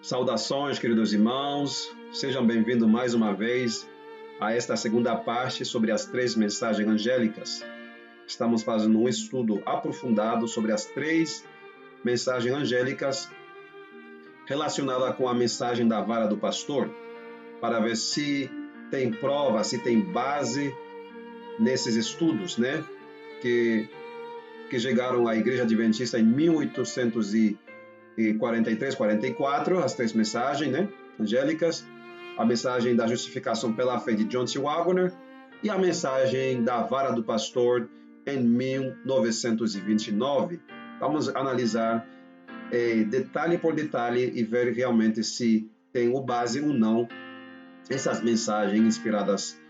Saudações, queridos irmãos, sejam bem-vindos mais uma vez a esta segunda parte sobre as três mensagens angélicas. Estamos fazendo um estudo aprofundado sobre as três mensagens angélicas relacionadas com a mensagem da vara do pastor, para ver se tem prova, se tem base nesses estudos, né? Que chegaram à Igreja Adventista em 1843, 44, as três mensagens, né, angélicas, a mensagem da justificação pela fé de John T. Waggoner e a mensagem da vara do pastor em 1929. Vamos analisar detalhe por detalhe e ver realmente se tem o base ou não essas mensagens inspiradas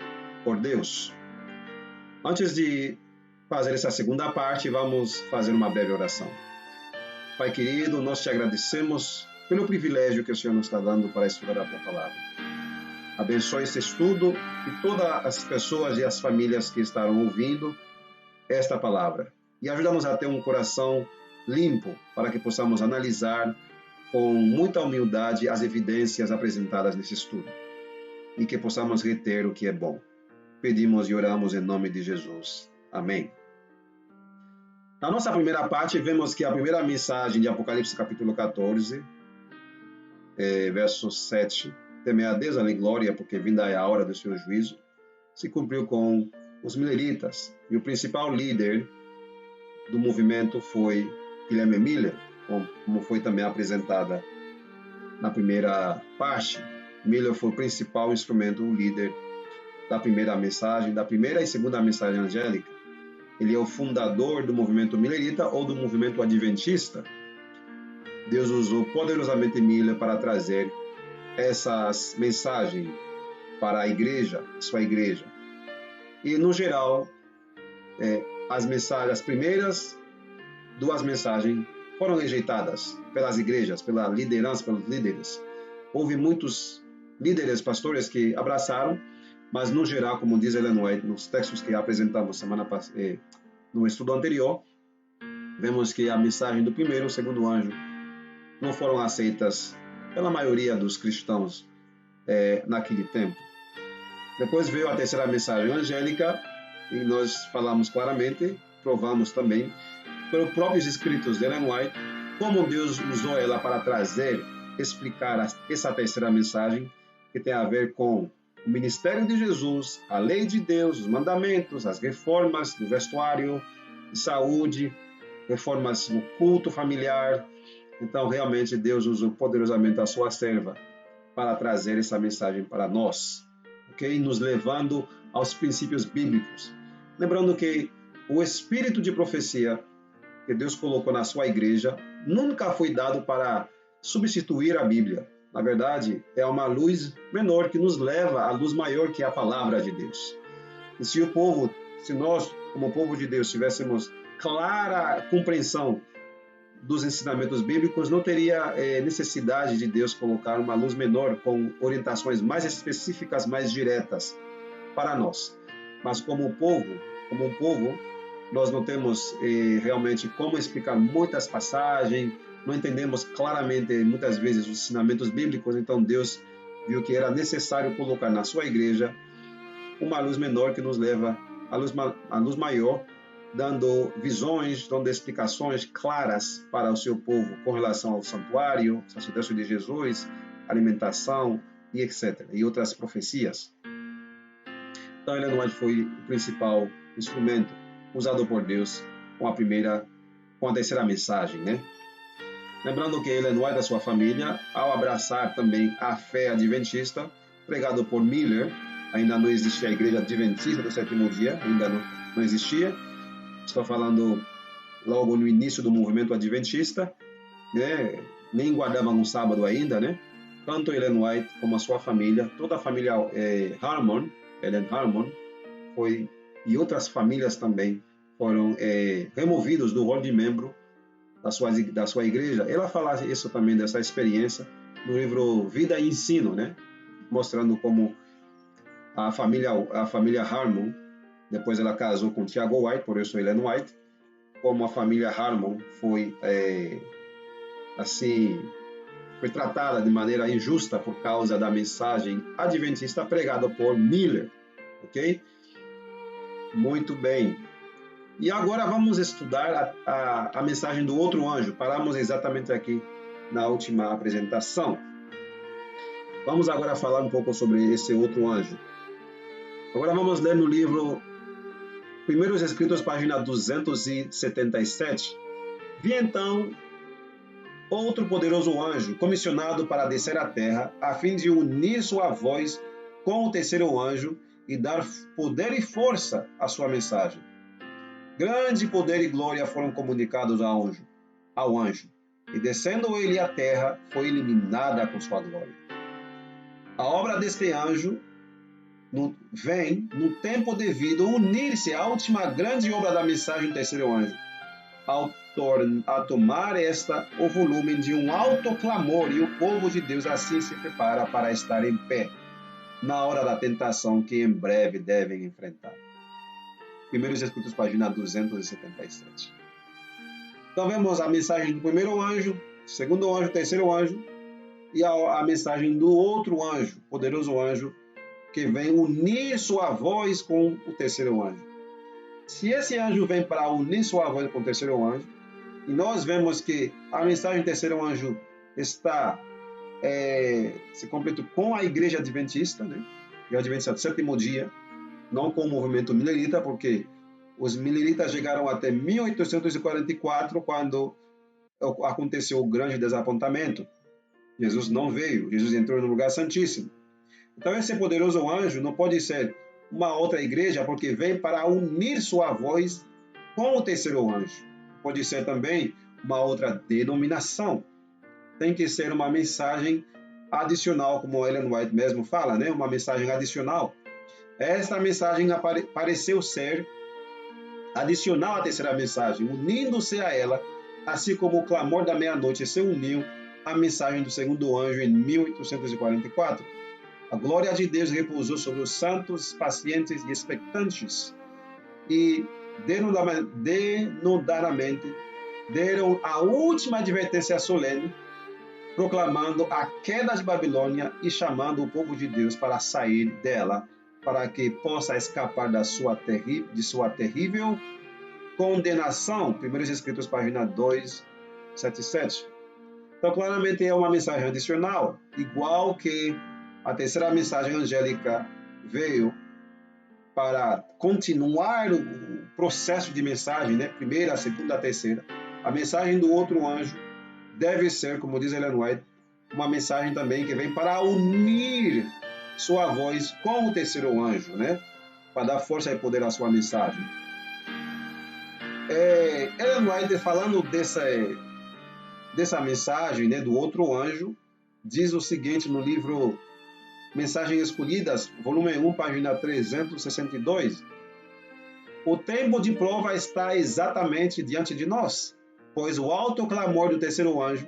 por Deus. Antes de fazer essa segunda parte, vamos fazer uma breve oração. Pai querido, nós te agradecemos pelo privilégio que o Senhor nos está dando para estudar a tua palavra. Abençoe esse estudo e todas as pessoas e as famílias que estarão ouvindo esta palavra. E ajuda-nos a ter um coração limpo para que possamos analisar com muita humildade as evidências apresentadas nesse estudo e que possamos reter o que é bom. Pedimos e oramos em nome de Jesus. Amém. Na nossa primeira parte, vemos que a primeira mensagem de Apocalipse capítulo 14, verso 7, temer a Deus, a glória, porque vinda é a hora do seu juízo, se cumpriu com os mileritas. E o principal líder do movimento foi Guilherme Miller, como foi também apresentada na primeira parte. Miller foi o principal instrumento, o líder da primeira mensagem, da primeira e segunda mensagem angélica. Ele é o fundador do movimento millerita ou do movimento adventista. Deus usou poderosamente Miller para trazer essas mensagens para a igreja, sua igreja. E, no geral, as primeiras duas mensagens foram rejeitadas pelas igrejas, pela liderança, pelos líderes. Houve muitos líderes, pastores que abraçaram, mas, no geral, como diz Ellen White, nos textos que apresentamos semana passada, no estudo anterior, vemos que a mensagem do primeiro e segundo anjo não foram aceitas pela maioria dos cristãos naquele tempo. Depois veio a terceira mensagem angélica, e nós falamos claramente, provamos também, pelos próprios escritos de Ellen White, como Deus usou ela para trazer, explicar essa terceira mensagem, que tem a ver com o ministério de Jesus, a lei de Deus, os mandamentos, as reformas do vestuário, de saúde, reformas no culto familiar. Então, realmente, Deus usou poderosamente a sua serva para trazer essa mensagem para nós, ok? Nos levando aos princípios bíblicos. Lembrando que o espírito de profecia que Deus colocou na sua igreja nunca foi dado para substituir a Bíblia. Na verdade, é uma luz menor que nos leva à luz maior, que é a palavra de Deus. E se nós, como povo de Deus, tivéssemos clara compreensão dos ensinamentos bíblicos, não teria necessidade de Deus colocar uma luz menor com orientações mais específicas, mais diretas para nós. Mas como um povo, nós não temos realmente como explicar muitas passagens, não entendemos claramente, muitas vezes, os ensinamentos bíblicos, então Deus viu que era necessário colocar na sua igreja uma luz menor que nos leva à luz maior, dando visões, dando explicações claras para o seu povo com relação ao santuário, sacerdócio de Jesus, alimentação e etc. E outras profecias. Então, Ellen White foi o principal instrumento usado por Deus com a terceira mensagem, né? Lembrando que Ellen White e a sua família, ao abraçar também a fé adventista, pregado por Miller, ainda não existia a igreja adventista do sétimo dia, ainda não existia. Estou falando logo no início do movimento adventista, né? Nem guardavam um sábado ainda, né? Tanto Ellen White como a sua família, toda a família Ellen Harmon, e outras famílias também foram removidos do rol de membro da sua igreja. Ela fala isso também, dessa experiência, no livro Vida e Ensino, né? Mostrando como a família Harmon, depois ela casou com Tiago White, por isso Ellen White, como a família Harmon foi assim foi tratada de maneira injusta por causa da mensagem adventista pregada por Miller, ok? Muito bem. E agora vamos estudar a mensagem do outro anjo. Paramos exatamente aqui na última apresentação. Vamos agora falar um pouco sobre esse outro anjo. Agora vamos ler no livro Primeiros Escritos, página 277. Vi então outro poderoso anjo, comissionado para descer à terra, a fim de unir sua voz com o terceiro anjo e dar poder e força à sua mensagem. Grande poder e glória foram comunicados ao anjo, e descendo ele à terra, foi eliminada com sua glória. A obra deste anjo vem, no tempo devido, unir-se à última grande obra da mensagem do terceiro anjo, a tomar o volume de um alto clamor, e o povo de Deus assim se prepara para estar em pé na hora da tentação que em breve devem enfrentar. Primeiros Escritos, página 277. Então vemos a mensagem do primeiro anjo, segundo anjo, terceiro anjo, e a mensagem do outro anjo, poderoso anjo, que vem unir sua voz com o terceiro anjo. Se esse anjo vem para unir sua voz com o terceiro anjo, e nós vemos que a mensagem do terceiro anjo está se completa com a igreja adventista, né? E a adventista do sétimo dia, não com o movimento milerita, porque os mileritas chegaram até 1844, quando aconteceu o grande desapontamento. Jesus não veio, Jesus entrou no lugar santíssimo. Então esse poderoso anjo não pode ser uma outra igreja, porque vem para unir sua voz com o terceiro anjo. Pode ser também uma outra denominação. Tem que ser uma mensagem adicional, como Ellen White mesmo fala, né? Uma mensagem adicional. Esta mensagem pareceu ser adicional à terceira mensagem, unindo-se a ela, assim como o clamor da meia-noite se uniu à mensagem do segundo anjo em 1844. A glória de Deus repousou sobre os santos, pacientes e expectantes, e denodadamente deram a última advertência solene, proclamando a queda de Babilônia e chamando o povo de Deus para sair dela, para que possa escapar de sua terrível condenação. Primeiros Escritos, página 277. Então, claramente é uma mensagem adicional, igual que a terceira mensagem angélica veio para continuar o processo de mensagem, né? Primeira, segunda, terceira. A mensagem do outro anjo deve ser, como diz Ellen White, uma mensagem também que vem para unir sua voz com o terceiro anjo, né? Para dar força e poder à sua mensagem. Ellen White, falando dessa mensagem, né, do outro anjo, diz o seguinte no livro Mensagens Escolhidas, volume 1, página 362. O tempo de prova está exatamente diante de nós, pois o alto clamor do terceiro anjo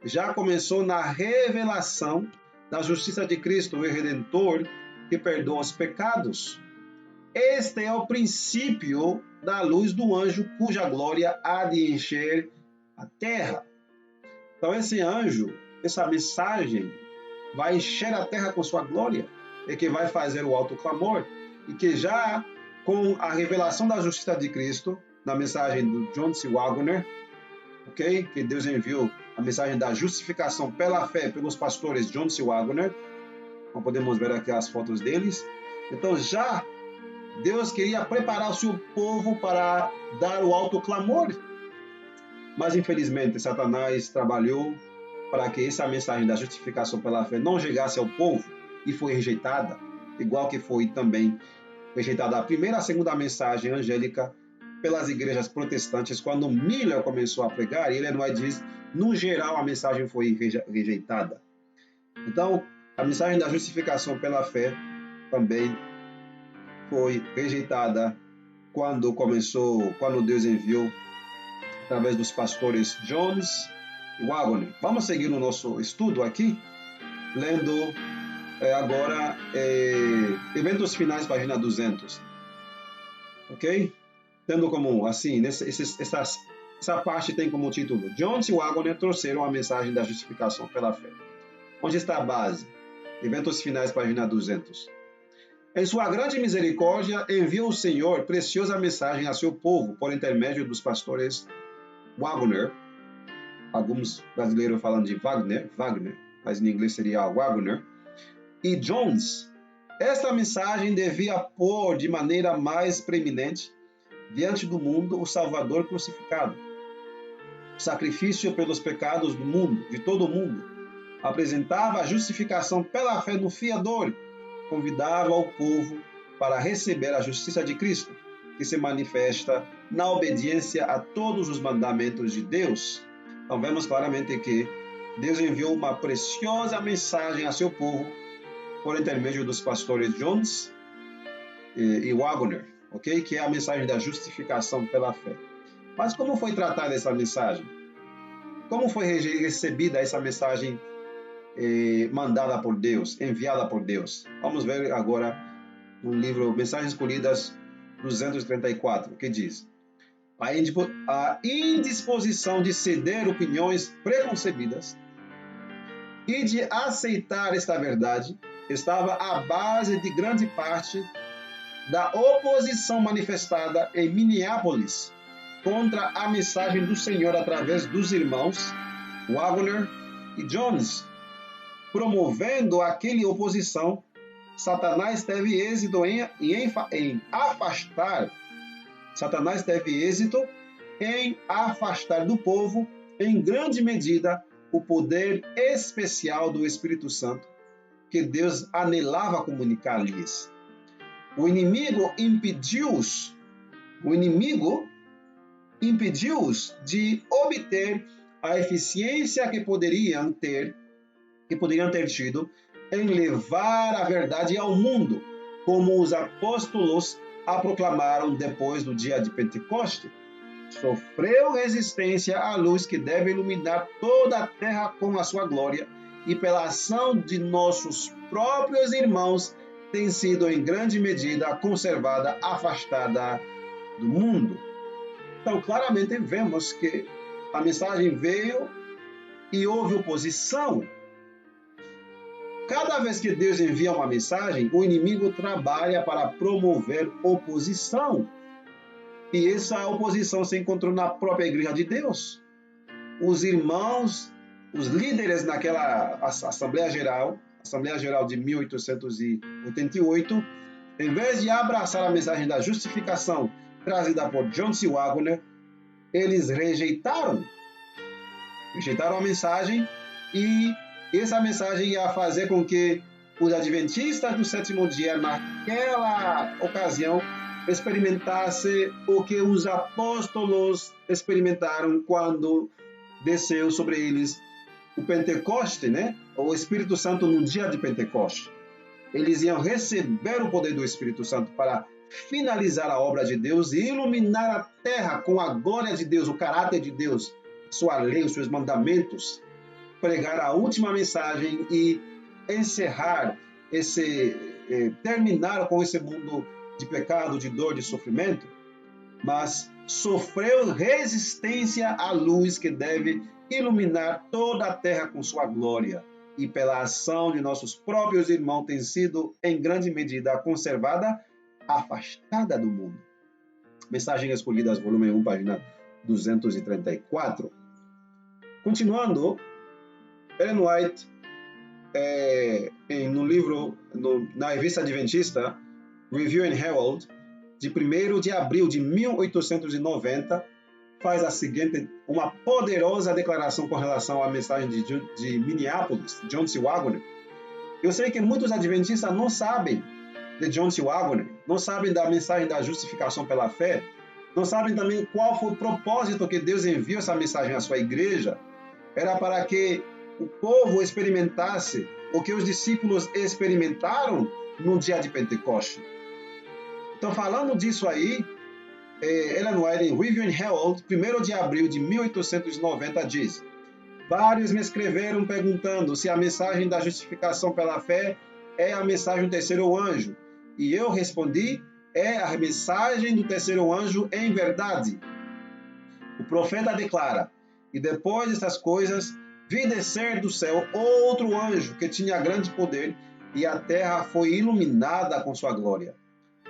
já começou na revelação da justiça de Cristo, o Redentor, que perdoa os pecados. Este é o princípio da luz do anjo, cuja glória há de encher a terra. Então esse anjo, essa mensagem, vai encher a terra com sua glória, e que vai fazer o alto clamor, e que já com a revelação da justiça de Cristo, na mensagem do John C. Waggoner, ok? Que Deus enviou a mensagem da justificação pela fé pelos pastores John C. Waggoner. Então, podemos ver aqui as fotos deles. Então já Deus queria preparar o seu povo para dar o alto clamor, mas infelizmente Satanás trabalhou para que essa mensagem da justificação pela fé não chegasse ao povo, e foi rejeitada, igual que foi também rejeitada a primeira e a segunda mensagem angélica pelas igrejas protestantes, quando Miller começou a pregar, e ele diz, no geral, a mensagem foi rejeitada. Então, a mensagem da justificação pela fé também foi rejeitada quando Deus enviou através dos pastores Jones e Waggoner. Vamos seguir no nosso estudo aqui, lendo agora Eventos Finais, página 200. Ok? Tendo como, assim, essas Essa parte tem como título: Jones e Waggoner trouxeram a mensagem da justificação pela fé. Onde está a base? Eventos finais, página 200. Em sua grande misericórdia, enviou o Senhor preciosa mensagem a seu povo por intermédio dos pastores Waggoner. Alguns brasileiros falam de Wagner, mas em inglês seria Waggoner, e Jones. Esta mensagem devia pôr de maneira mais preeminente diante do mundo o Salvador crucificado. O sacrifício pelos pecados do mundo, de todo o mundo, apresentava a justificação pela fé no Fiador, convidava o povo para receber a justiça de Cristo, que se manifesta na obediência a todos os mandamentos de Deus. Então vemos claramente que Deus enviou uma preciosa mensagem a seu povo por intermédio dos pastores Jones e Waggoner, ok? Que é a mensagem da justificação pela fé. Mas como foi tratada essa mensagem? Como foi recebida essa mensagem mandada por Deus, enviada por Deus? Vamos ver agora no livro Mensagens Escolhidas 234, que diz: a indisposição de ceder opiniões preconcebidas e de aceitar esta verdade estava à base de grande parte da oposição manifestada em Minneapolis contra a mensagem do Senhor através dos irmãos Waggoner e Jones. Promovendo aquela oposição, Satanás teve êxito em afastar do povo, em grande medida, o poder especial do Espírito Santo que Deus anelava comunicar-lhes. O inimigo impediu-os de obter a eficiência que poderiam ter tido em levar a verdade ao mundo, como os apóstolos a proclamaram depois do dia de Pentecoste. Sofreu resistência à luz que deve iluminar toda a terra com a sua glória, e pela ação de nossos próprios irmãos tem sido em grande medida conservada, afastada do mundo. Então, claramente vemos que a mensagem veio e houve oposição. Cada vez que Deus envia uma mensagem, o inimigo trabalha para promover oposição. E essa oposição se encontrou na própria Igreja de Deus. Os irmãos, os líderes naquela Assembleia Geral de 1888, em vez de abraçar a mensagem da justificação trazida por Jones e Waggoner, eles rejeitaram a mensagem, e essa mensagem ia fazer com que os adventistas do sétimo dia, naquela ocasião, experimentassem o que os apóstolos experimentaram quando desceu sobre eles o Pentecoste, o Espírito Santo no dia de Pentecoste. Eles iam receber o poder do Espírito Santo para finalizar a obra de Deus e iluminar a terra com a glória de Deus, o caráter de Deus, sua lei, os seus mandamentos, pregar a última mensagem e encerrar terminar com esse mundo de pecado, de dor, de sofrimento. Mas sofreu resistência à luz que deve iluminar toda a terra com sua glória, e pela ação de nossos próprios irmãos tem sido em grande medida conservada, afastada do mundo. Mensagem Escolhidas, volume 1, página 234. Continuando, Ellen White, no livro, na revista adventista, Review and Herald, de 1º de abril de 1890, faz a seguinte, uma poderosa declaração com relação à mensagem de Minneapolis, Jones e Waggoner. Eu sei que muitos adventistas não sabem de Jones e Waggoner, não sabem da mensagem da justificação pela fé, não sabem também qual foi o propósito que Deus enviou essa mensagem à sua igreja. Era para que o povo experimentasse o que os discípulos experimentaram no dia de Pentecoste. Então, falando disso aí, Ellen White, em Review and Herald, 1º de abril de 1890, diz: vários me escreveram perguntando se a mensagem da justificação pela fé é a mensagem do terceiro anjo. E eu respondi: é a mensagem do terceiro anjo em verdade. O profeta declara: e depois dessas coisas, vi descer do céu outro anjo que tinha grande poder, e a terra foi iluminada com sua glória.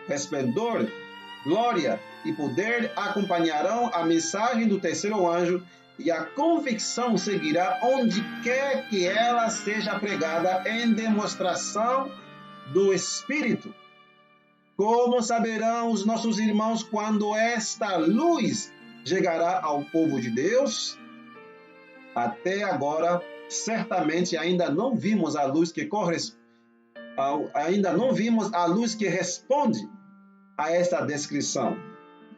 Resplendor, glória e poder acompanharão a mensagem do terceiro anjo, e a convicção seguirá onde quer que ela seja pregada, em demonstração do Espírito. Como saberão os nossos irmãos quando esta luz chegará ao povo de Deus? Até agora, certamente ainda não vimos a luz que responde a esta descrição.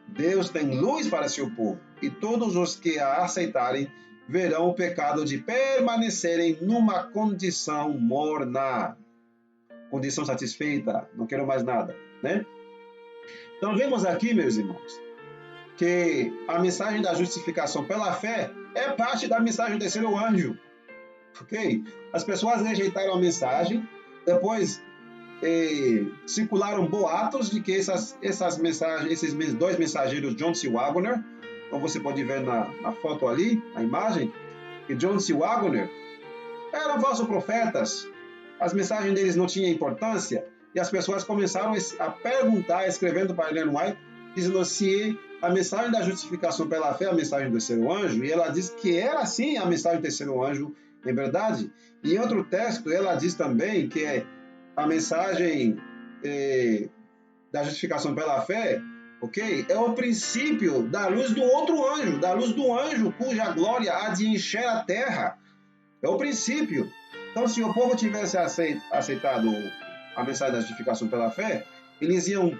Deus tem luz para seu povo, e todos os que a aceitarem verão o pecado de permanecerem numa condição morna, condição satisfeita, não quero mais nada, né? Então vemos aqui, meus irmãos, que a mensagem da justificação pela fé é parte da mensagem do terceiro anjo, ok? As pessoas rejeitaram a mensagem, depois circularam boatos de que esses dois mensageiros, John C. Waggoner, como você pode ver na foto ali, na imagem, que John C. Waggoner eram falsos profetas, as mensagens deles não tinham importância, e as pessoas começaram a perguntar, escrevendo para Ellen White, dizendo se a mensagem da justificação pela fé é a mensagem do terceiro anjo, e ela diz que era sim a mensagem do terceiro anjo, em verdade. E em outro texto, ela diz também que a mensagem da justificação pela fé, ok? É o princípio da luz do outro anjo, da luz do anjo cuja glória há de encher a terra. É o princípio. Então, se o povo tivesse aceitado a mensagem da justificação pela fé, eles iam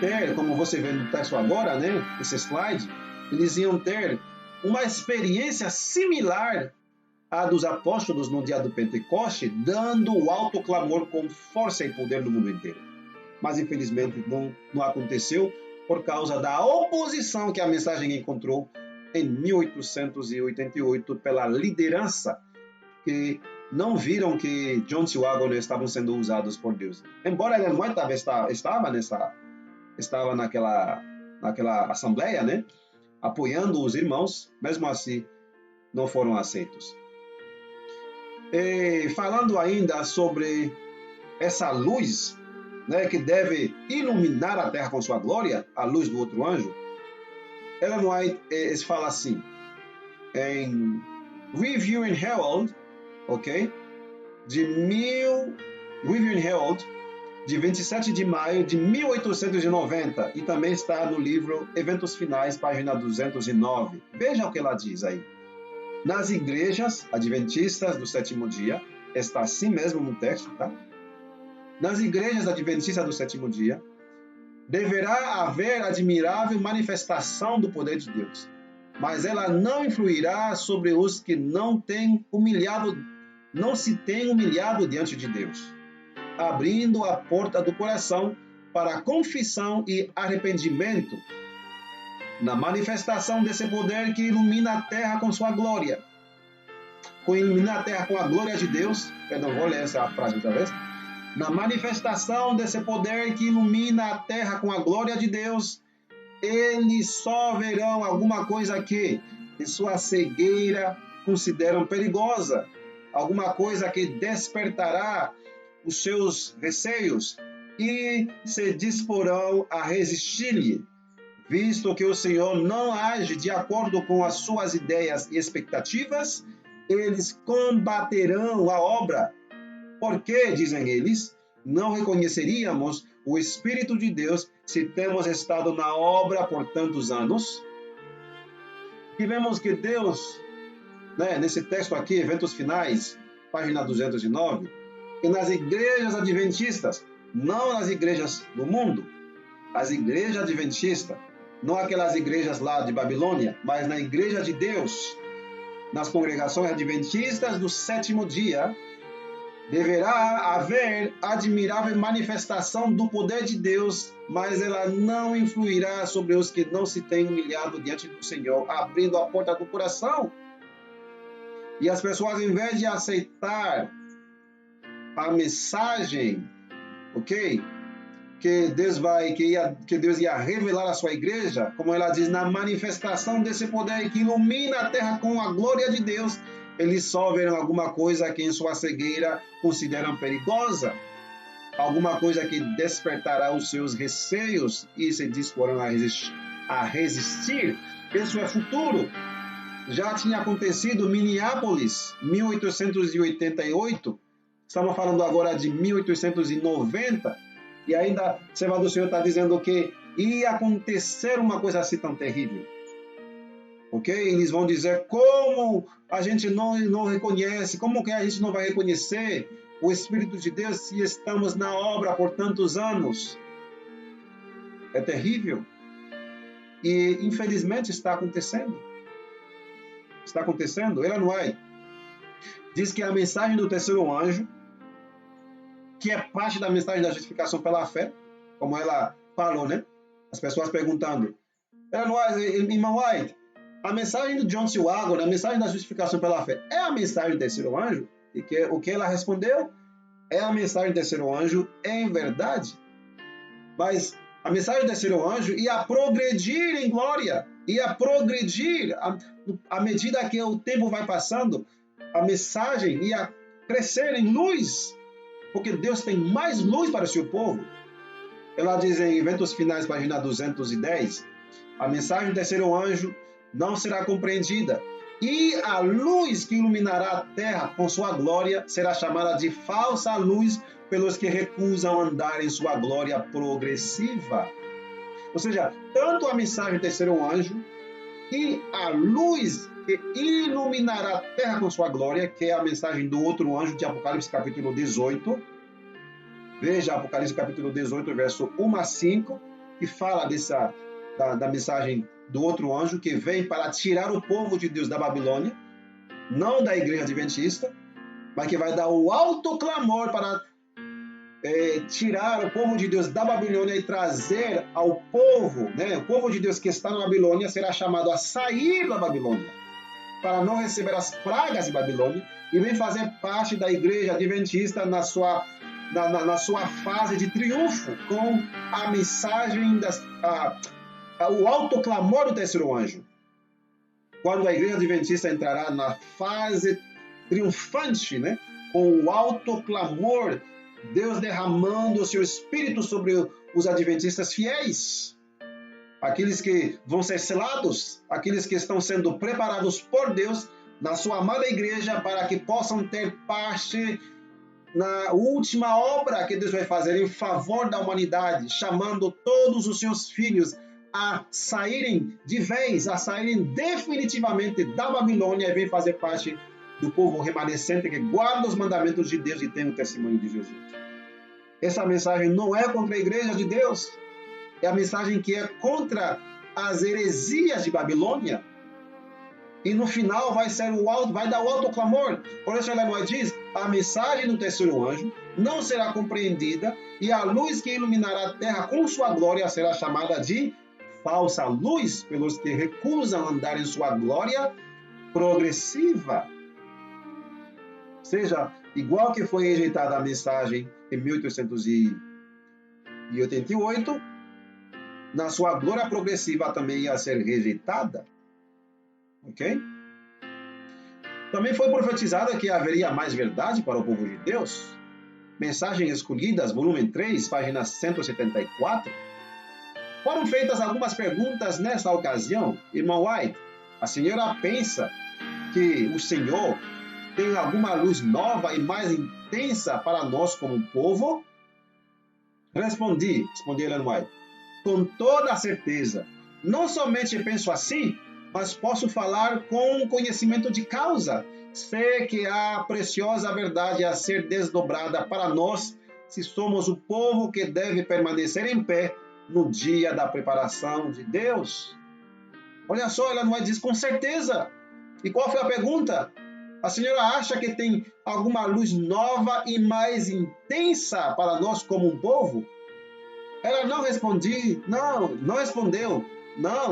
ter, como você vê no texto agora, né, esse slide, eles iam ter uma experiência similar à dos apóstolos no dia do Pentecoste, dando o alto clamor com força e poder no mundo inteiro. Mas, infelizmente, não aconteceu por causa da oposição que a mensagem encontrou em 1888 pela liderança que não viram que John C. Waggoner estavam sendo usados por Deus. Embora Ellen White estava naquela assembleia, né, apoiando os irmãos, mesmo assim não foram aceitos. E falando ainda sobre essa luz, né, que deve iluminar a terra com sua glória, a luz do outro anjo, Ellen White fala assim, em Review and Herald, ok? Review and Herald, de 27 de maio de 1890, e também está no livro Eventos Finais, página 209. Veja o que ela diz aí. Nas igrejas adventistas do sétimo dia, está assim mesmo no texto, tá? Nas igrejas adventistas do sétimo dia, deverá haver admirável manifestação do poder de Deus, mas ela não influirá sobre os que não se têm humilhado diante de Deus, abrindo a porta do coração para confissão e arrependimento, na manifestação desse poder que ilumina a terra com sua glória. Com iluminar a terra com a glória de Deus, perdão, vou ler essa frase outra vez. Na manifestação desse poder que ilumina a terra com a glória de Deus, eles só verão alguma coisa que, em sua cegueira, consideram perigosa, alguma coisa que despertará os seus receios e se disporão a resistir-lhe, visto que o Senhor não age de acordo com as suas ideias e expectativas, eles combaterão a obra. Porque, dizem eles, não reconheceríamos o Espírito de Deus se temos estado na obra por tantos anos? E vemos que Deus, né, nesse texto aqui, Eventos Finais, página 209, e nas igrejas adventistas, não nas igrejas do mundo, as igrejas adventistas, não aquelas igrejas lá de Babilônia, mas na igreja de Deus, nas congregações adventistas do sétimo dia, deverá haver admirável manifestação do poder de Deus, mas ela não influirá sobre os que não se têm humilhado diante do Senhor, abrindo a porta do coração. E as pessoas, em vez de aceitar a mensagem, ok, que Deus ia revelar a sua igreja, como ela diz, na manifestação desse poder que ilumina a terra com a glória de Deus, eles só verão alguma coisa que em sua cegueira consideram perigosa, alguma coisa que despertará os seus receios e se disporão a resistir. Isso é futuro. Já tinha acontecido em Minneapolis, 1888, estamos falando agora de 1890, e ainda a serva do Senhor está dizendo que ia acontecer uma coisa assim tão terrível. Ok? Eles vão dizer como a gente não reconhece, como que a gente não vai reconhecer o Espírito de Deus se estamos na obra por tantos anos. É terrível. E infelizmente está acontecendo. Está acontecendo. Ellen White diz que a mensagem do terceiro anjo, que é parte da mensagem da justificação pela fé, como ela falou, né? As pessoas perguntando, Ellen White, irmã White, a mensagem do John C. Wagner, a mensagem da justificação pela fé, é a mensagem do terceiro anjo? E o que ela respondeu é a mensagem do terceiro anjo em verdade. Mas a mensagem do terceiro anjo ia progredir em glória, ia progredir à medida que o tempo vai passando, a mensagem ia crescer em luz, porque Deus tem mais luz para o seu povo. Ela diz em Eventos Finais, página 210, a mensagem do terceiro anjo não será compreendida, e a luz que iluminará a terra com sua glória será chamada de falsa luz pelos que recusam andar em sua glória progressiva. Ou seja, tanto a mensagem do terceiro anjo e a luz que iluminará a terra com sua glória, que é a mensagem do outro anjo de Apocalipse capítulo 18. Veja Apocalipse capítulo 18, verso 1 a 5, que fala da mensagem do outro anjo que vem para tirar o povo de Deus da Babilônia, não da igreja adventista, mas que vai dar o alto clamor para tirar o povo de Deus da Babilônia e trazer ao povo, né? O povo de Deus que está na Babilônia será chamado a sair da Babilônia, para não receber as pragas de Babilônia, e vem fazer parte da igreja adventista na sua fase de triunfo, com a mensagem o alto clamor do terceiro anjo. Quando a igreja adventista entrará na fase triunfante, né? Com o alto clamor, Deus derramando o seu Espírito sobre os adventistas fiéis, aqueles que vão ser selados, aqueles que estão sendo preparados por Deus na sua amada igreja para que possam ter parte na última obra que Deus vai fazer em favor da humanidade, chamando todos os seus filhos a saírem de vez, a saírem definitivamente da Babilônia e vem fazer parte do povo remanescente que guarda os mandamentos de Deus e tem o testemunho de Jesus. Essa mensagem não é contra a igreja de Deus, é a mensagem que é contra as heresias de Babilônia. E no final vai dar o alto clamor. Por isso Ellen White diz, a mensagem do terceiro anjo não será compreendida e a luz que iluminará a terra com sua glória será chamada de falsa luz pelos que recusam andar em sua glória progressiva. Ou seja, igual que foi rejeitada a mensagem em 1888, na sua glória progressiva também ia ser rejeitada. Ok? Também foi profetizada que haveria mais verdade para o povo de Deus. Mensagens Escolhidas, volume 3, página 174. Foram feitas algumas perguntas nessa ocasião. Irmã White, a senhora pensa que o Senhor tem alguma luz nova e mais intensa para nós como povo? Respondi Ellen White, com toda a certeza. Não somente penso assim, mas posso falar com conhecimento de causa. Sei que há preciosa verdade a ser desdobrada para nós, se somos o povo que deve permanecer em pé no dia da preparação de Deus. Olha só, ela não diz com certeza. E qual foi a pergunta? A senhora acha que tem alguma luz nova e mais intensa para nós como um povo? Ela não respondeu.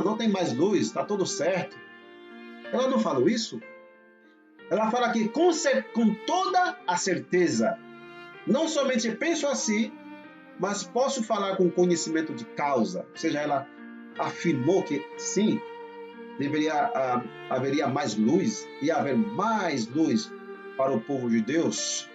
Não tem mais luz, está tudo certo. Ela não falou isso? Ela fala que com toda a certeza, não somente penso assim, mas posso falar com conhecimento de causa. Ou seja, ela afirmou que sim, haveria mais luz, e haver mais luz para o povo de Deus.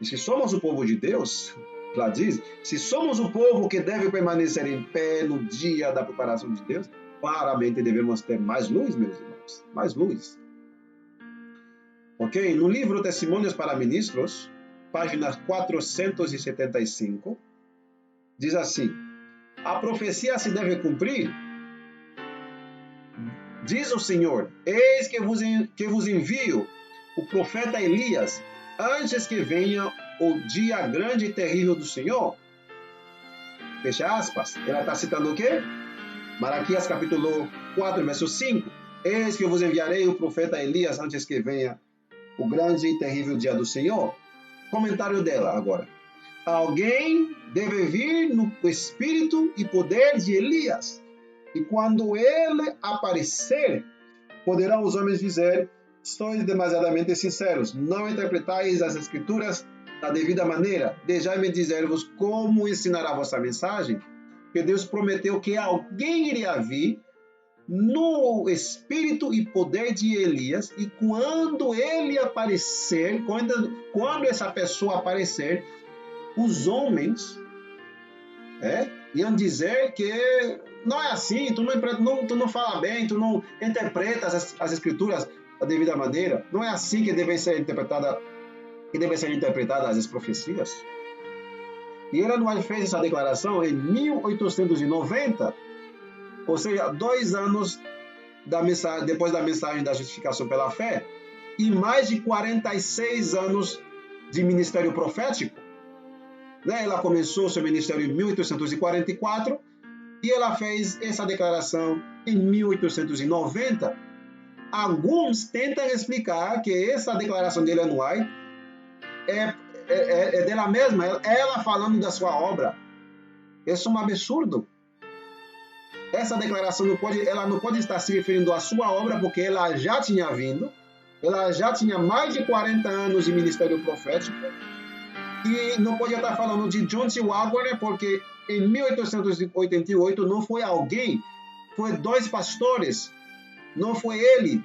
E se somos o povo de Deus, lá diz, se somos o povo que deve permanecer em pé no dia da preparação de Deus, claramente devemos ter mais luz, meus irmãos, mais luz. Ok? No livro Testemunhos para Ministros, página 475, diz assim: a profecia se deve cumprir. Diz o Senhor: eis que vos envio o profeta Elias, antes que venha o dia grande e terrível do Senhor. Fecha aspas. Ela está citando o quê? Malaquias capítulo 4, verso 5. Eis que vos enviarei o profeta Elias, antes que venha o grande e terrível dia do Senhor. Comentário dela agora. Alguém deve vir no espírito e poder de Elias. E quando ele aparecer, poderão os homens dizer: sois demasiadamente sinceros, não interpretais as escrituras da devida maneira. Deixai-me dizer-vos como ensinar a vossa mensagem, que Deus prometeu que alguém iria vir no espírito e poder de Elias, e quando ele aparecer, quando essa pessoa aparecer, os homens iam dizer que não é assim, tu não fala bem, tu não interpreta as escrituras da devida maneira, não é assim que devem ser interpretadas as profecias. E Ellen White fez essa declaração em 1890, ou seja, 2 anos depois da mensagem da justificação pela fé, e mais de 46 anos de ministério profético. Ela começou seu ministério em 1844 e ela fez essa declaração em 1890. Alguns tentam explicar que essa declaração de Ellen White é dela mesma, ela falando da sua obra. Isso é um absurdo. Essa declaração ela não pode estar se referindo à sua obra, porque ela já tinha vindo, ela já tinha mais de 40 anos de ministério profético, e não podia estar falando de John T. Wagner, porque em 1888 não foi alguém, foi 2 pastores, não foi ele.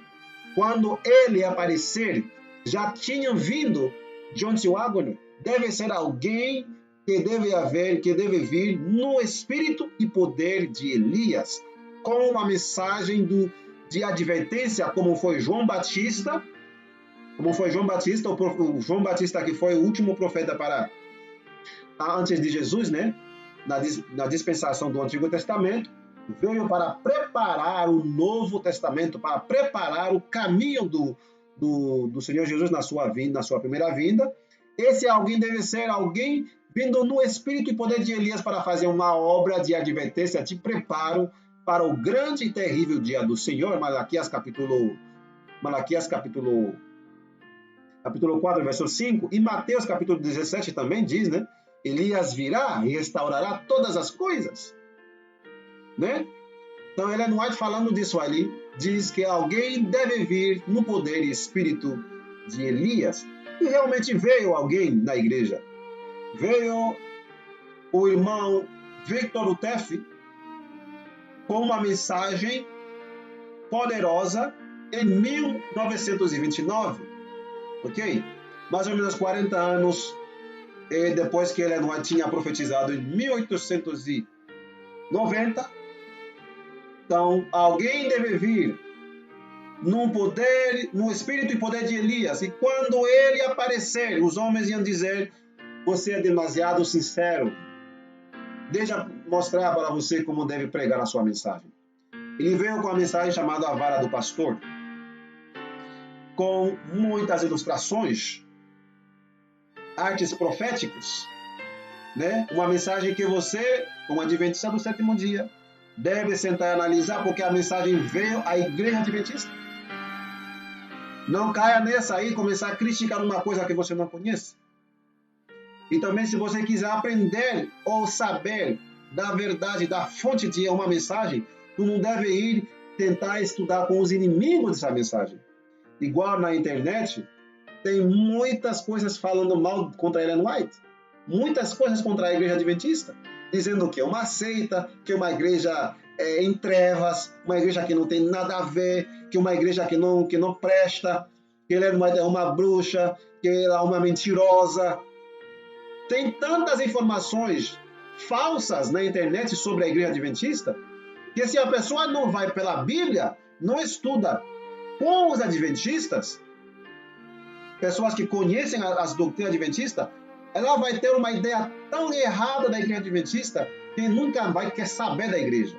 Quando ele aparecer, já tinham vindo John T. Wagner. Deve ser alguém que deve vir no espírito e poder de Elias, com uma mensagem de advertência, como foi João Batista, o João Batista que foi o último profeta antes de Jesus, na dispensação do Antigo Testamento, veio para preparar o Novo Testamento, para preparar o caminho do Senhor Jesus na sua primeira vinda. Esse alguém deve ser alguém vindo no espírito e poder de Elias para fazer uma obra de advertência, de preparo para o grande e terrível dia do Senhor. Malaquias capítulo 4, verso 5, e Mateus capítulo 17 também diz, Elias virá e restaurará todas as coisas. Então, Ellen White, falando disso ali, diz que alguém deve vir no poder e espírito de Elias. E realmente veio alguém na igreja. Veio o irmão Victor Utef com uma mensagem poderosa em 1929, ok? Mais ou menos 40 anos depois que Ellen White tinha profetizado em 1890. Então, alguém deve vir no espírito e poder de Elias, e quando ele aparecer, os homens iam dizer: você é demasiado sincero, deixa mostrar para você como deve pregar a sua mensagem. Ele veio com a mensagem chamada A Vara do Pastor, com muitas ilustrações, artes proféticos, uma mensagem que você, como adventista do 7º dia, deve sentar e analisar, porque a mensagem veio à igreja adventista. Não caia nessa aí, começar a criticar uma coisa que você não conhece. E também, se você quiser aprender ou saber da verdade, da fonte de uma mensagem, tu não deve ir tentar estudar com os inimigos dessa mensagem. Igual na internet, tem muitas coisas falando mal contra Ellen White. muitas coisas contra a igreja adventista, dizendo que é uma seita, que é uma igreja em trevas, uma igreja que não tem nada a ver, que é uma igreja que não presta, que ela é uma bruxa, que ela é uma mentirosa. Tem tantas informações falsas na internet sobre a igreja adventista, que se a pessoa não vai pela Bíblia, não estuda com os adventistas, pessoas que conhecem as doutrinas adventistas, ela vai ter uma ideia tão errada da igreja adventista que nunca vai querer saber da igreja.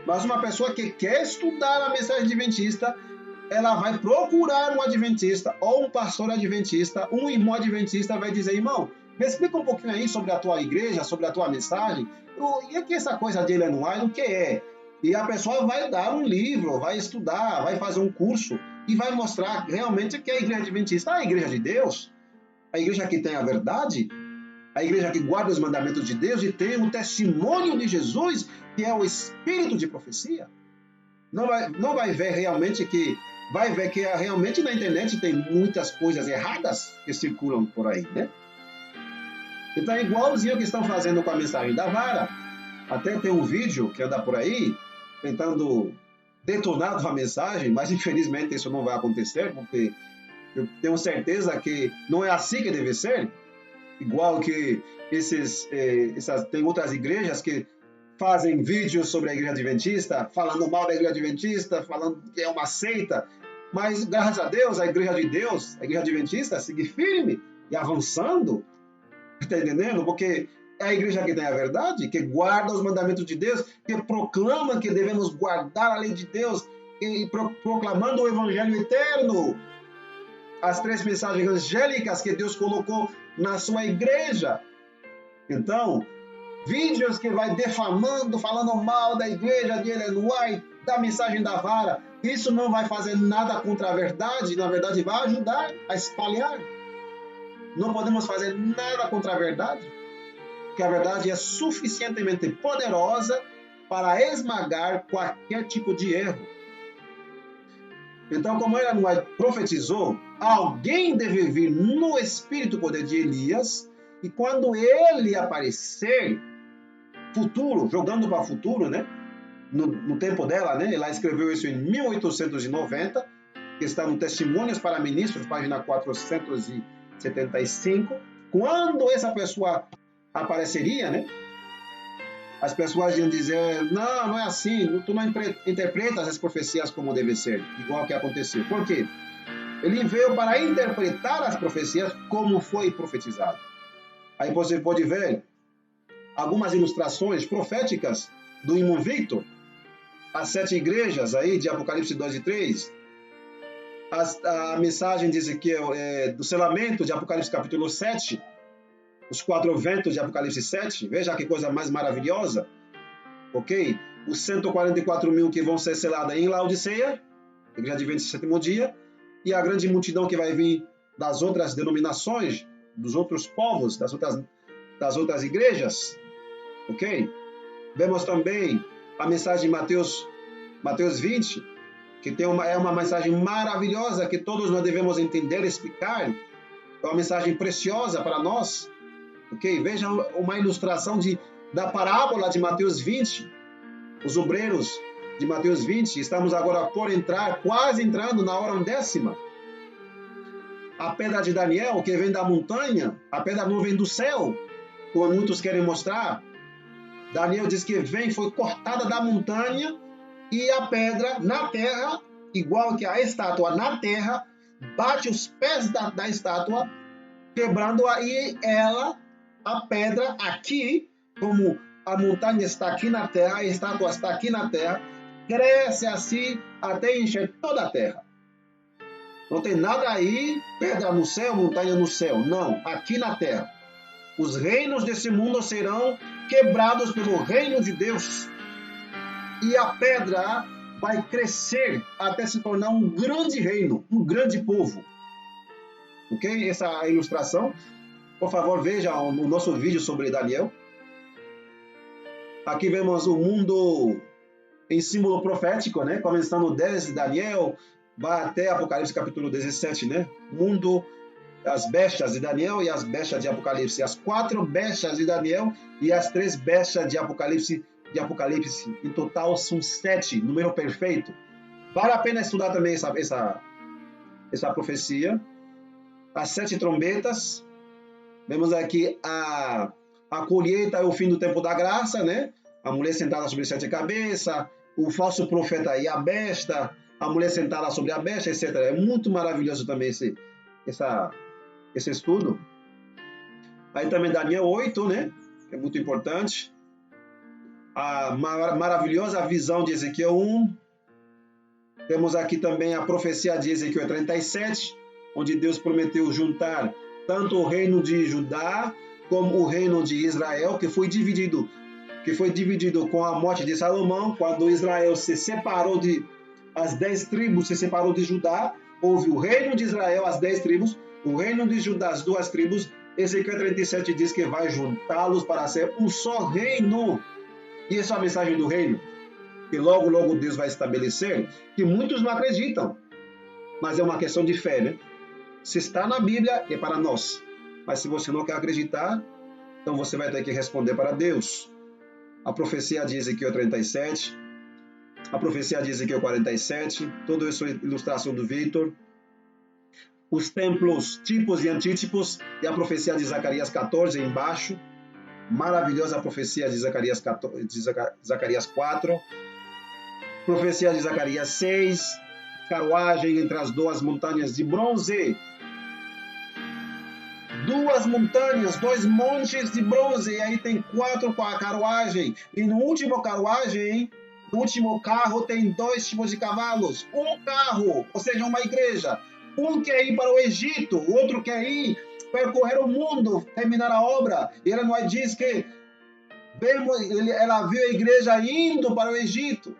Mas uma pessoa que quer estudar a mensagem adventista, ela vai procurar um adventista ou um pastor adventista, um irmão adventista, vai dizer: irmão, me explica um pouquinho aí sobre a tua igreja, sobre a tua mensagem. E aqui essa coisa de Ellen White, o que é? E a pessoa vai dar um livro, vai estudar, vai fazer um curso e vai mostrar realmente que a igreja adventista é a igreja de Deus, a igreja que tem a verdade, a igreja que guarda os mandamentos de Deus e tem o testemunho de Jesus, que é o espírito de profecia. Não vai ver realmente que... Vai ver que realmente na internet tem muitas coisas erradas que circulam por aí, né? Então é igualzinho que estão fazendo com a mensagem da vara. Até tem um vídeo que anda por aí, tentando detonar a mensagem, mas infelizmente isso não vai acontecer, porque eu tenho certeza que não é assim que deve ser. Igual que tem outras igrejas que fazem vídeos sobre a igreja adventista, falando mal da igreja adventista, falando que é uma seita, mas graças a Deus, a igreja de Deus, a igreja adventista, segue firme e avançando, está entendendo? Porque é a igreja que tem a verdade, que guarda os mandamentos de Deus, que proclama que devemos guardar a lei de Deus, e proclamando o evangelho eterno, as 3 mensagens angélicas que Deus colocou na sua igreja. Então, vídeos que vai defamando, falando mal da igreja de Ellen White, da mensagem da vara, isso não vai fazer nada contra a verdade, na verdade vai ajudar a espalhar. Não podemos fazer nada contra a verdade, porque a verdade é suficientemente poderosa para esmagar qualquer tipo de erro. Então, como Ellen White profetizou, alguém deve vir no espírito poder de Elias, e quando ele aparecer, futuro, jogando para o futuro, né? No tempo dela, né? Ela escreveu isso em 1890, que está no Testemunhos para Ministros, página 475. Quando essa pessoa apareceria, né? As pessoas iam dizer: não é assim, tu não interpretas as profecias como deve ser, igual que aconteceu. Por quê? Ele veio para interpretar as profecias como foi profetizado. Aí você pode ver algumas ilustrações proféticas do irmão Victor, as 7 igrejas aí de Apocalipse 2 e 3, a mensagem de Ezequiel do selamento de Apocalipse capítulo 7, os 4 ventos de Apocalipse 7, veja que coisa mais maravilhosa, ok? Os 144 mil que vão ser selados em Laodiceia, igreja adventista do 7º dia, e a grande multidão que vai vir das outras denominações, dos outros povos, das outras igrejas, ok? Vemos também a mensagem de Mateus 20, que é uma mensagem maravilhosa que todos nós devemos entender e explicar. É uma mensagem preciosa para nós, ok? Veja uma ilustração da parábola de Mateus 20, os obreiros de Mateus 20. Estamos agora quase entrando na hora 10ª. A pedra de Daniel, que vem da montanha, a pedra não vem do céu, como muitos querem mostrar. Daniel diz que foi cortada da montanha, e a pedra na terra, igual que a estátua na terra, bate os pés da estátua, quebrando-a, e a pedra aqui, como a montanha está aqui na terra, a estátua está aqui na terra, cresce assim até encher toda a terra. Não tem nada aí, pedra no céu, montanha no céu. Não, aqui na terra. Os reinos desse mundo serão quebrados pelo reino de Deus. E a pedra vai crescer até se tornar um grande reino, um grande povo. Ok? Essa é a ilustração. Por favor, veja o nosso vídeo sobre Daniel. Aqui vemos o mundo em símbolo profético, né? Começando desde Daniel, vai até Apocalipse capítulo 17, né? Mundo as bestas de Daniel e as bestas de Apocalipse. As 4 bestas de Daniel e as 3 bestas de Apocalipse. Em total são 7, número perfeito. Vale a pena estudar também essa profecia. As 7 trombetas. Vemos aqui a colheita é o fim do tempo da graça, né? A mulher sentada sobre 7 cabeças, o falso profeta e a besta, a mulher sentada sobre a besta, etc. É muito maravilhoso também esse estudo. Aí também Daniel 8, né? Que é muito importante. A maravilhosa visão de Ezequiel 1. Temos aqui também a profecia de Ezequiel 37, onde Deus prometeu juntar tanto o reino de Judá como o reino de Israel, que foi dividido com a morte de Salomão, quando Israel se separou as 10 tribos se separou de Judá, houve o reino de Israel, as 10 tribos, o reino de Judá, as 2 tribos. Ezequiel 37 diz que vai juntá-los para ser um só reino. E essa é a mensagem do reino, que logo, logo Deus vai estabelecer, que muitos não acreditam, mas é uma questão de fé, né? Se está na Bíblia, é para nós. Mas se você não quer acreditar, então você vai ter que responder para Deus. A profecia de Ezequiel 37, a profecia de Ezequiel 47, toda essa ilustração do Victor, os templos, tipos e antítipos, e a profecia de Zacarias 14 embaixo, maravilhosa profecia de Zacarias 4, profecia de Zacarias 6, carruagem entre as 2 montanhas de bronze, 2 montanhas, 2 montes de bronze, e aí tem 4 carruagens, e no último carruagem, no último carro tem 2 tipos de cavalos, um carro, ou seja, uma igreja, um quer ir para o Egito, o outro quer ir percorrer o mundo, terminar a obra, e ela não diz que ela viu a igreja indo para o Egito,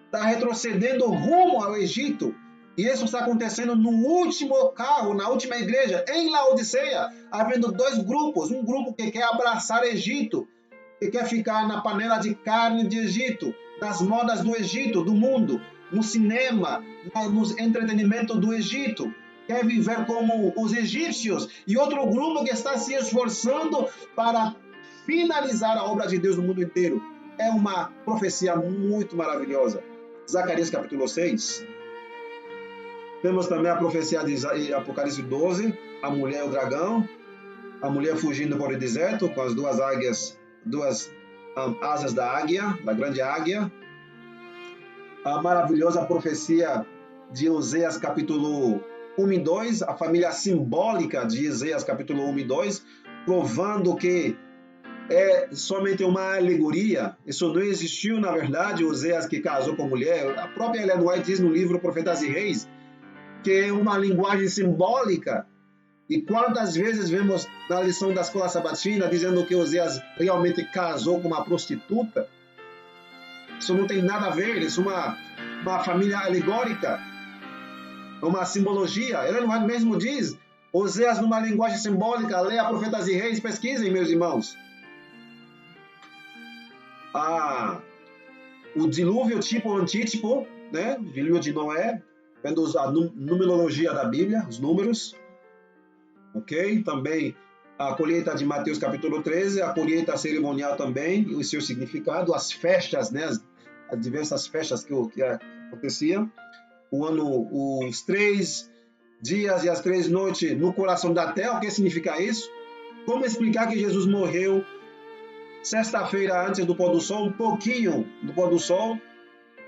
está retrocedendo rumo ao Egito. E isso está acontecendo no último carro, na última igreja, em Laodiceia, havendo 2 grupos. Um grupo que quer abraçar Egito, que quer ficar na panela de carne de Egito, das modas do Egito, do mundo, no cinema, no entretenimento do Egito, quer viver como os egípcios. E outro grupo que está se esforçando para finalizar a obra de Deus no mundo inteiro. É uma profecia muito maravilhosa. Zacarias capítulo 6. Temos também a profecia de Apocalipse 12, a mulher e o dragão, a mulher fugindo por o deserto com as 2 águias, 2 asas da águia, da grande águia. A maravilhosa profecia de Oséias capítulo 1 e 2, a família simbólica de Oséias capítulo 1 e 2, provando que é somente uma alegoria. Isso não existiu, na verdade, Oséias que casou com mulher. A própria Ellen White diz no livro Profetas e Reis, que é uma linguagem simbólica. E quantas vezes vemos na lição da escola sabatina dizendo que Oséias realmente casou com uma prostituta? Isso não tem nada a ver, isso é uma família alegórica, uma simbologia. Ellen White mesmo diz, Oséias numa linguagem simbólica, leia Profetas e Reis, pesquisem, meus irmãos. O dilúvio tipo antítipo, né? O dilúvio de Noé, vendo a numerologia da Bíblia, os números, ok? Também a colheita de Mateus capítulo 13, a colheita cerimonial também, e o seu significado, as festas, né? As diversas festas que aconteciam, os 3 dias e as 3 noites no coração da terra. O que significa isso? Como explicar que Jesus morreu sexta-feira antes do pôr do sol, um pouquinho do pôr do sol,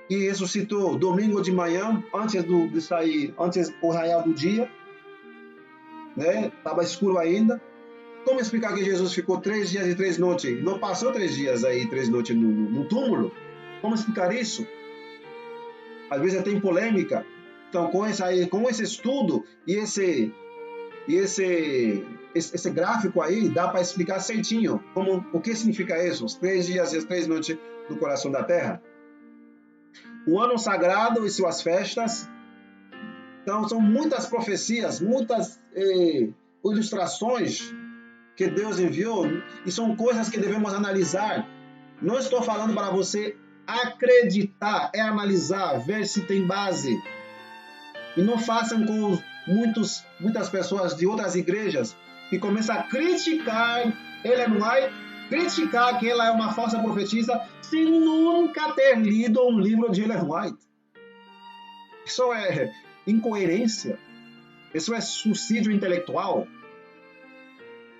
e ressuscitou domingo de manhã, antes de sair, antes do raiar do dia, né? Estava escuro ainda. Como explicar que Jesus ficou 3 dias e 3 noites? Não passou 3 dias aí, 3 noites no túmulo? Como explicar isso? Às vezes tem polêmica. Então, com esse estudo e esse gráfico aí, dá para explicar certinho o que significa isso, os 3 dias e as 3 noites no coração da terra. O ano sagrado e suas festas. Então, são muitas profecias, muitas ilustrações que Deus enviou, e são coisas que devemos analisar. Não estou falando para você acreditar, é analisar, ver se tem base. E não façam muitas pessoas de outras igrejas que começam a criticar Ellen White, criticar que ela é uma falsa profetisa, sem nunca ter lido um livro de Ellen White. Isso é incoerência. Isso é suicídio intelectual.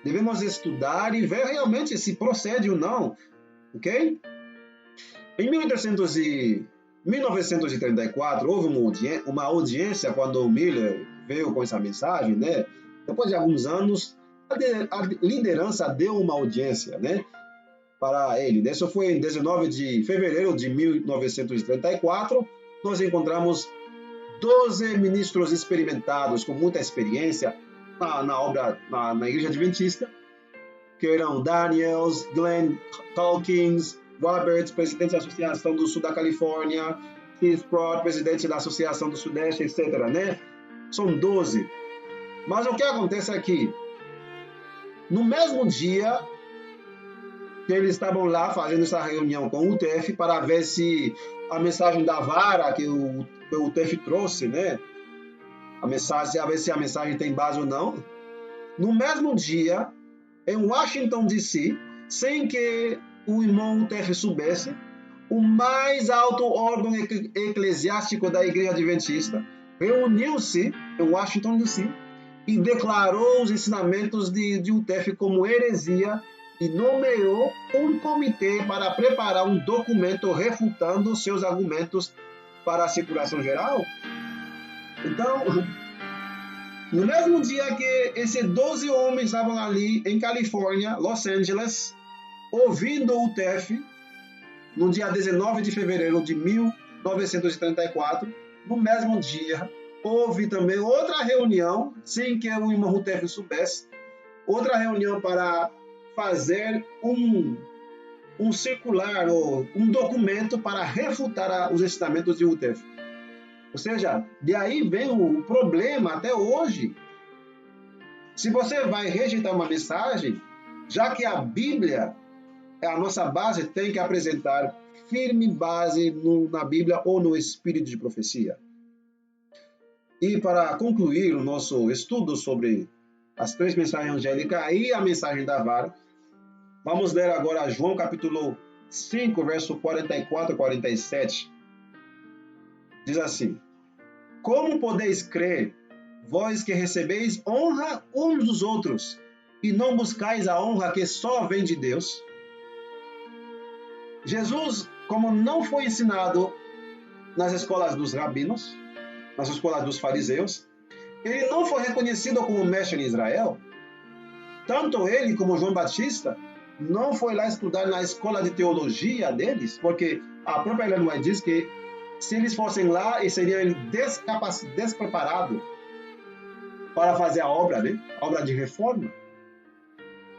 Devemos estudar e ver realmente se procede ou não. Ok? Em 1934, houve uma audiência quando o Miller veio com essa mensagem, né? Depois de alguns anos, a liderança deu uma audiência, né, para ele. Isso foi em 19 de fevereiro de 1934. Nós encontramos 12 ministros experimentados, com muita experiência na Igreja Adventista, que eram Daniels, Glenn Calkins, Roberts, presidente da Associação do Sul da Califórnia, Keith Prott, presidente da Associação do Sudeste, etc., né? São 12. Mas o que acontece aqui? No mesmo dia que eles estavam lá fazendo essa reunião com o UTF para ver se a mensagem da vara que o UTF trouxe, né? A ver se a mensagem tem base ou não. No mesmo dia, em Washington, D.C., sem que o irmão UTF soubesse, o mais alto órgão eclesiástico da Igreja Adventista reuniu-se em Washington, D.C., e declarou os ensinamentos de UTF como heresia e nomeou um comitê para preparar um documento refutando seus argumentos para a circulação geral. Então, no mesmo dia que esses 12 homens estavam ali em Califórnia, Los Angeles, ouvindo o UTF, no dia 19 de fevereiro de 1934, no mesmo dia, houve também outra reunião, sem que o irmão UTF soubesse, outra reunião para fazer um circular, ou um documento para refutar os ensinamentos de UTF. Ou seja, de aí vem o problema até hoje. Se você vai rejeitar uma mensagem, já que a Bíblia é a nossa base, tem que apresentar firme base na Bíblia ou no espírito de profecia. E para concluir o nosso estudo sobre as 3 mensagens angélicas e a mensagem da vara, vamos ler agora João capítulo 5, verso 44 e 47. Diz assim: Como podeis crer, vós que recebeis honra uns dos outros, e não buscais a honra que só vem de Deus? Jesus, como não foi ensinado nas escolas dos rabinos, nas escolas dos fariseus, ele não foi reconhecido como mestre em Israel. Tanto ele como João Batista não foi lá estudar na escola de teologia deles, porque a própria Ellen White diz que se eles fossem lá, eles seriam despreparados para fazer a obra, né? A obra de reforma.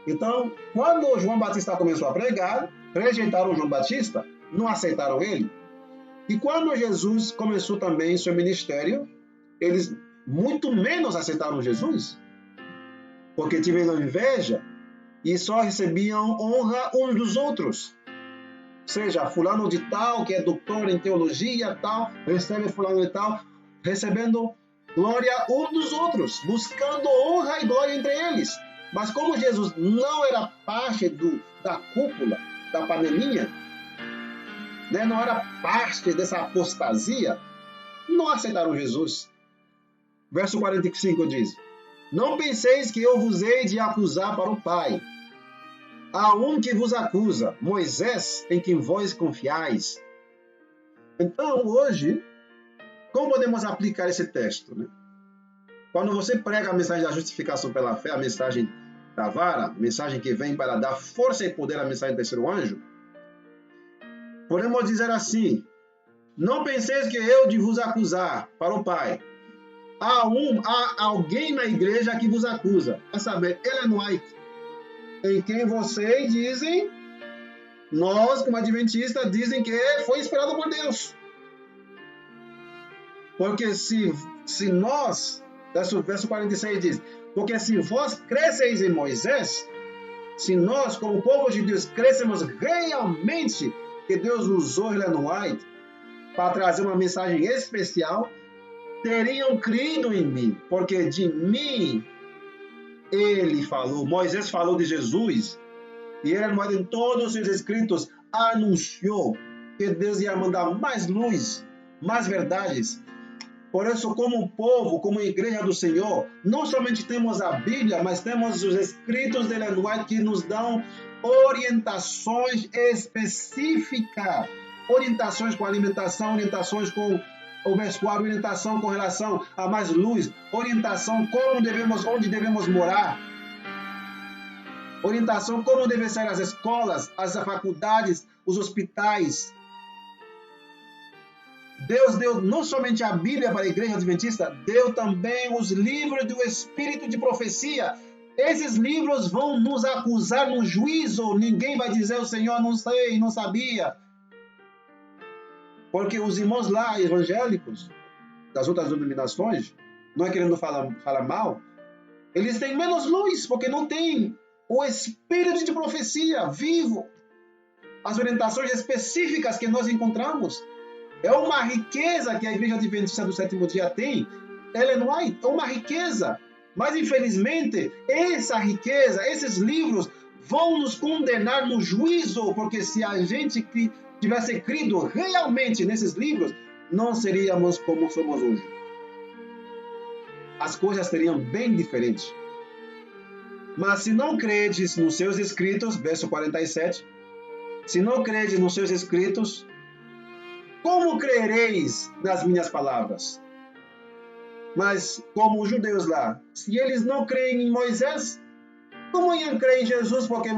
Então, quando João Batista começou a pregar, rejeitaram João Batista, não aceitaram ele. E quando Jesus começou também seu ministério, eles muito menos aceitaram Jesus, porque tiveram inveja e só recebiam honra uns dos outros. Ou seja, fulano de tal, que é doutor em teologia, tal, recebe fulano de tal, recebendo glória uns dos outros, buscando honra e glória entre eles. Mas como Jesus não era parte da cúpula, da panelinha, né, não era parte dessa apostasia, não aceitaram Jesus. Verso 45 diz: Não penseis que eu vos hei de acusar para o Pai. Há um que vos acusa, Moisés, em quem vós confiais. Então, hoje, como podemos aplicar esse texto, né? Quando você prega a mensagem da justificação pela fé, a mensagem da vara, a mensagem que vem para dar força e poder à mensagem do terceiro anjo, podemos dizer assim: Não penseis que eu de vos acusar para o Pai. Há alguém na igreja que vos acusa, a saber, Ellen White, em quem vocês dizem, nós como adventistas dizem que foi inspirado por Deus. Porque se nós, verso 46 diz, porque se vós cresceis em Moisés, se nós como povo de Deus crescemos realmente que Deus usou Ellen White para trazer uma mensagem especial, teriam crido em mim, porque de mim ele falou. Moisés falou de Jesus, e ele, em todos os seus escritos, anunciou que Deus ia mandar mais luz, mais verdades. Por isso, como povo, como igreja do Senhor, não somente temos a Bíblia, mas temos os escritos de Ellen White que nos dão orientações específicas, orientações com alimentação, orientações com o vestuário, orientação com relação a mais luz, orientação onde devemos morar, orientação como devem ser as escolas, as faculdades, os hospitais. Deus deu não somente a Bíblia para a igreja adventista, deu também os livros do Espírito de profecia. Esses livros vão nos acusar no juízo. Ninguém vai dizer, o Senhor não sei, não sabia. Porque os irmãos lá, evangélicos, das outras denominações, não é querendo falar mal, eles têm menos luz, porque não tem o Espírito de profecia vivo. As orientações específicas que nós encontramos. É uma riqueza que a Igreja Adventista do Sétimo Dia tem. Ellen White, é uma riqueza. Mas, infelizmente, essa riqueza, esses livros, vão nos condenar no juízo, porque se a gente tivesse crido realmente nesses livros, não seríamos como somos hoje. As coisas seriam bem diferentes. Mas se não credes nos seus escritos, verso 47, se não credes nos seus escritos, como crereis nas minhas palavras? Mas, como os judeus lá, se eles não creem em Moisés, como iam crer em Jesus? Porque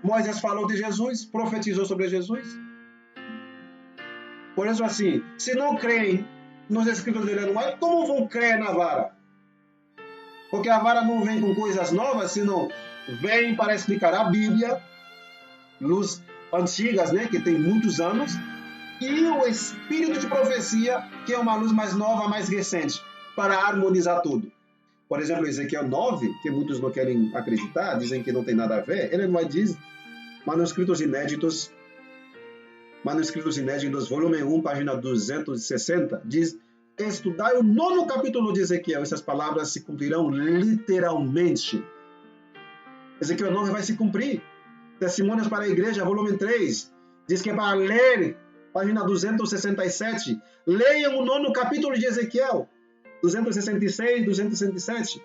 Moisés falou de Jesus, profetizou sobre Jesus. Por isso, assim, se não creem nos escritos de Ellen White, como vão crer na vara? Porque a vara não vem com coisas novas, senão vem para explicar a Bíblia, luz antigas, né, que tem muitos anos, e o Espírito de profecia, que é uma luz mais nova, mais recente, para harmonizar tudo. Por exemplo, Ezequiel 9, que muitos não querem acreditar, dizem que não tem nada a ver, ele vai dizer, manuscritos inéditos, volume 1, página 260, diz, estudai o 9º capítulo de Ezequiel, essas palavras se cumprirão literalmente. Ezequiel 9 vai se cumprir. Testemunhos para a Igreja, volume 3, diz que é para ler, página 267, leiam o 9º capítulo de Ezequiel, 266, 267.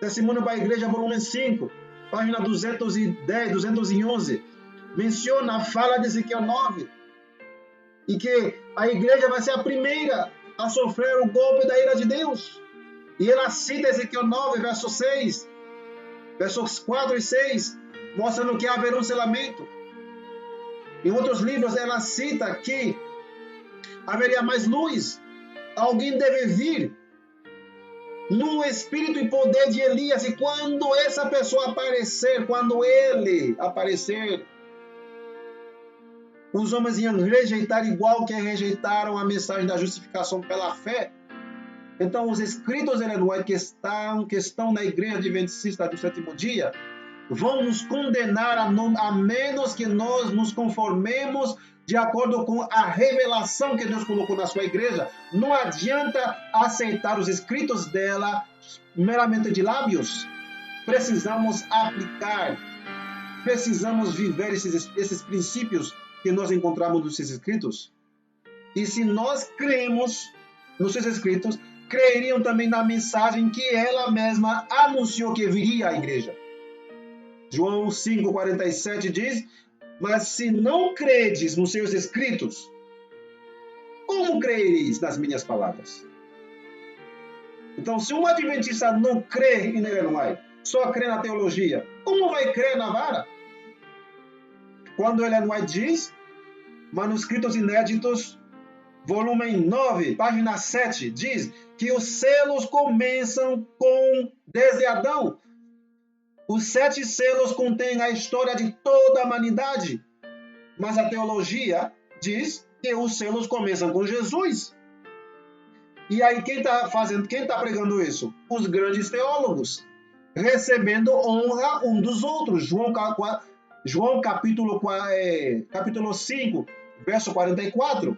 Testemunho para a Igreja, volume 5, página 210, 211, menciona a fala de Ezequiel 9, e que a igreja vai ser a primeira a sofrer o golpe da ira de Deus. E ela cita Ezequiel 9, verso 6, versos 4 e 6, mostrando que haverá um selamento. Em outros livros, ela cita que haveria mais luz. Alguém deve vir no espírito e poder de Elias. E quando essa pessoa aparecer, quando ele aparecer, os homens iam rejeitar igual que rejeitaram a mensagem da justificação pela fé. Então, os escritos de Ellen White que estão na Igreja Adventista do Sétimo Dia vão nos condenar a menos que nós nos conformemos de acordo com a revelação que Deus colocou na sua igreja. Não adianta aceitar os escritos dela meramente de lábios. Precisamos aplicar, precisamos viver esses princípios que nós encontramos nos seus escritos. E se nós cremos nos seus escritos, creriam também na mensagem que ela mesma anunciou que viria à igreja. João 5,47 diz, mas se não credes nos seus escritos, como crereis nas minhas palavras? Então, se um adventista não crê em Ellen White, só crê na teologia, como vai crer na vara? Quando Ellen White diz, manuscritos inéditos, volume 9, página 7, diz que os selos começam desde Adão. Os 7 selos contêm a história de toda a humanidade. Mas a teologia diz que os selos começam com Jesus. E aí quem está pregando isso? Os grandes teólogos, recebendo honra um dos outros. João capítulo 5, verso 44.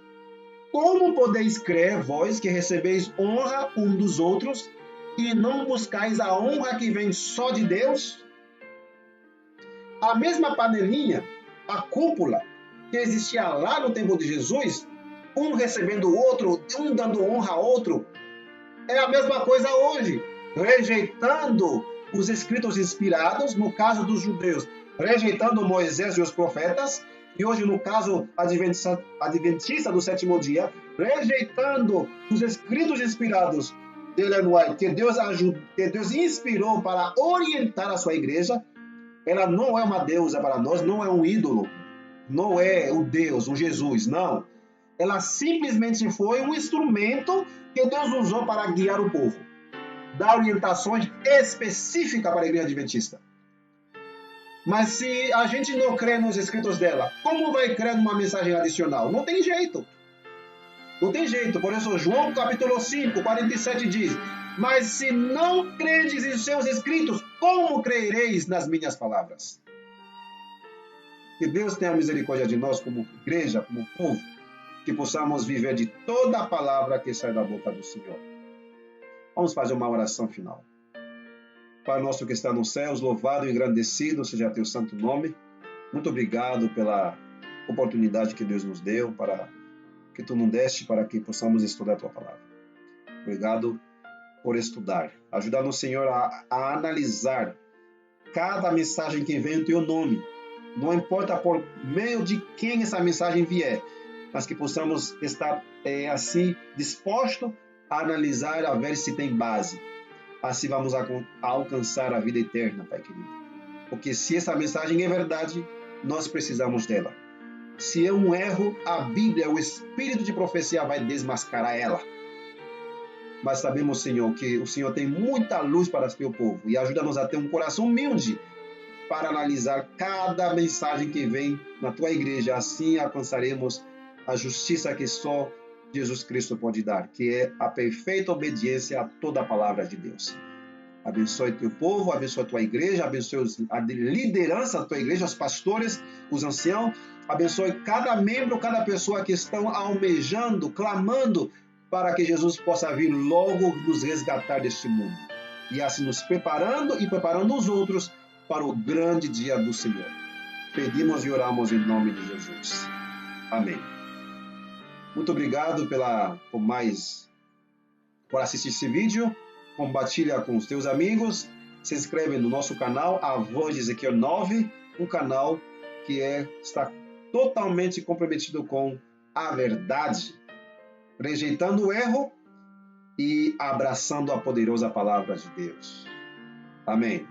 Como podeis crer, vós que recebeis honra um dos outros, e não buscais a honra que vem só de Deus? A mesma panelinha, a cúpula, que existia lá no tempo de Jesus, um recebendo o outro, um dando honra a outro, é a mesma coisa hoje, rejeitando os escritos inspirados, no caso dos judeus, rejeitando Moisés e os profetas, e hoje, no caso adventista do sétimo dia, rejeitando os escritos inspirados de Ellen White, que Deus inspirou para orientar a sua igreja. Ela não é uma deusa para nós, não é um ídolo, não é o Deus, o Jesus, não. Ela simplesmente foi um instrumento que Deus usou para guiar o povo, dar orientações específicas para a igreja adventista. Mas se a gente não crê nos escritos dela, como vai crer numa mensagem adicional? Não tem jeito. Não tem jeito. Por isso, João capítulo 5, 47 diz: mas se não credes em seus escritos, como crereis nas minhas palavras? Que Deus tenha misericórdia de nós como igreja, como povo, que possamos viver de toda a palavra que sai da boca do Senhor. Vamos fazer uma oração final. Pai nosso que está nos céus, louvado e engrandecido seja teu santo nome. Muito obrigado pela oportunidade que Deus nos deu, que tu nos deste para que possamos estudar a tua palavra. Obrigado por estudar. Ajuda-nos, Senhor, a analisar cada mensagem que vem em teu nome. Não importa por meio de quem essa mensagem vier, mas que possamos estar assim dispostos a analisar, a ver se tem base. Assim vamos alcançar a vida eterna, Pai querido. Porque se essa mensagem é verdade, nós precisamos dela. Se é um erro, a Bíblia, o Espírito de profecia vai desmascarar ela. Mas sabemos, Senhor, que o Senhor tem muita luz para o teu povo e ajuda-nos a ter um coração humilde para analisar cada mensagem que vem na tua igreja. Assim alcançaremos a justiça que só Jesus Cristo pode dar, que é a perfeita obediência a toda a palavra de Deus. Abençoe teu povo, abençoe a tua igreja, abençoe a liderança da tua igreja, os pastores, os anciãos, abençoe cada membro, cada pessoa que estão almejando, clamando para que Jesus possa vir logo nos resgatar deste mundo. E assim nos preparando e preparando os outros para o grande dia do Senhor. Pedimos e oramos em nome de Jesus. Amém. Muito obrigado por assistir esse vídeo. Compartilha com os teus amigos. Se inscreve no nosso canal, A Voz de Ezequiel 9, um canal que está totalmente comprometido com a verdade, rejeitando o erro e abraçando a poderosa palavra de Deus. Amém.